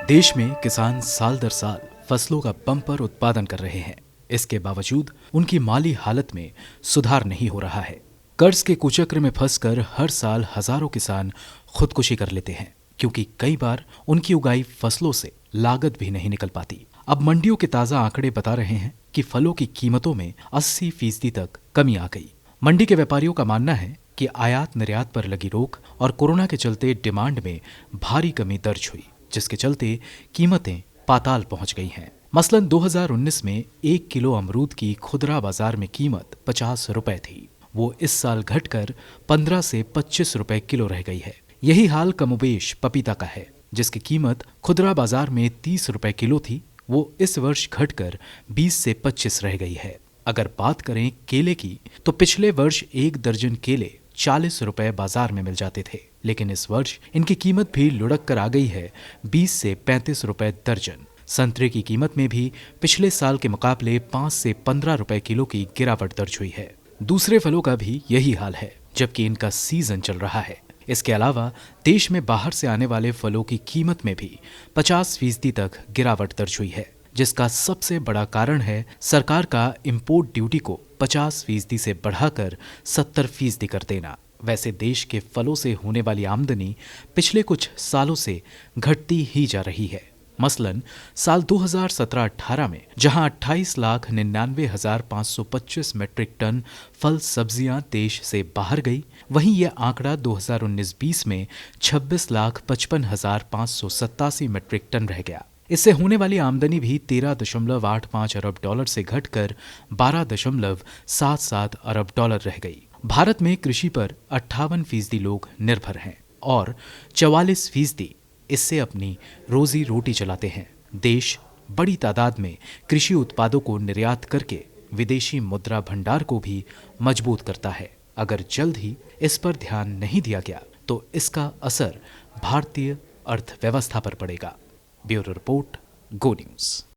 देश में किसान साल दर साल फसलों का बम्पर उत्पादन कर रहे हैं। इसके बावजूद उनकी माली हालत में सुधार नहीं हो रहा है। कर्ज के कुचक्र में फंसकर हर साल हजारों किसान खुदकुशी कर लेते हैं, क्योंकि कई बार उनकी उगाई फसलों से लागत भी नहीं निकल पाती। अब मंडियों के ताजा आंकड़े बता रहे हैं कि फलों की कीमतों में 80% तक कमी आ गई। मंडी के व्यापारियों का मानना है कि आयात निर्यात पर लगी रोक और कोरोना के चलते डिमांड में भारी कमी दर्ज हुई, जिसके चलते कीमतें पाताल पहुंच गई हैं। मसलन 2019 में 1 किलो अमरूद की खुदरा बाजार में कीमत 50 रुपए थी। वो इस साल घटकर 15 से 25 रुपए किलो रह गई है। यही हाल कमोबेश पपीता का है, जिसकी कीमत खुदरा बाजार में 30 रुपए किलो थी। वो इस वर्ष घटकर 20 से 25 रह गई है। अगर बात करें केले की, तो पिछले वर्ष 1 दर्जन केले 40 रुपए बाजार में मिल जाते थे, लेकिन इस वर्ष इनकी कीमत भी लुढ़क कर आ गई है 20 से 35 रुपए दर्जन। संतरे की कीमत में भी पिछले साल के मुकाबले 5 से 15 रुपए किलो की गिरावट दर्ज हुई है। दूसरे फलों का भी यही हाल है, जबकि इनका सीजन चल रहा है। इसके अलावा देश में बाहर से आने वाले फलों की कीमत में भी 50% तक गिरावट दर्ज हुई है, जिसका सबसे बड़ा कारण है सरकार का इंपोर्ट ड्यूटी को 50% से बढ़ाकर 70% कर देना। वैसे देश के फलों से होने वाली आमदनी पिछले कुछ सालों से घटती ही जा रही है। मसलन साल 2017-18 में जहां 28,99,525 मीट्रिक टन फल सब्जियां देश से बाहर गई, वहीं यह आंकड़ा 2019-20 में 26,55,587 मीट्रिक टन रह गया। इससे होने वाली आमदनी भी 13.85 अरब डॉलर से घटकर 12.77 अरब डॉलर रह गई। भारत में कृषि पर 58% लोग निर्भर हैं और 44% इससे अपनी रोजी रोटी चलाते हैं। देश बड़ी तादाद में कृषि उत्पादों को निर्यात करके विदेशी मुद्रा भंडार को भी मजबूत करता है। अगर जल्द ही इस पर ध्यान नहीं दिया गया तो इसका असर भारतीय अर्थव्यवस्था पर पड़ेगा। ब्यूरो रिपोर्ट, गो न्यूज़।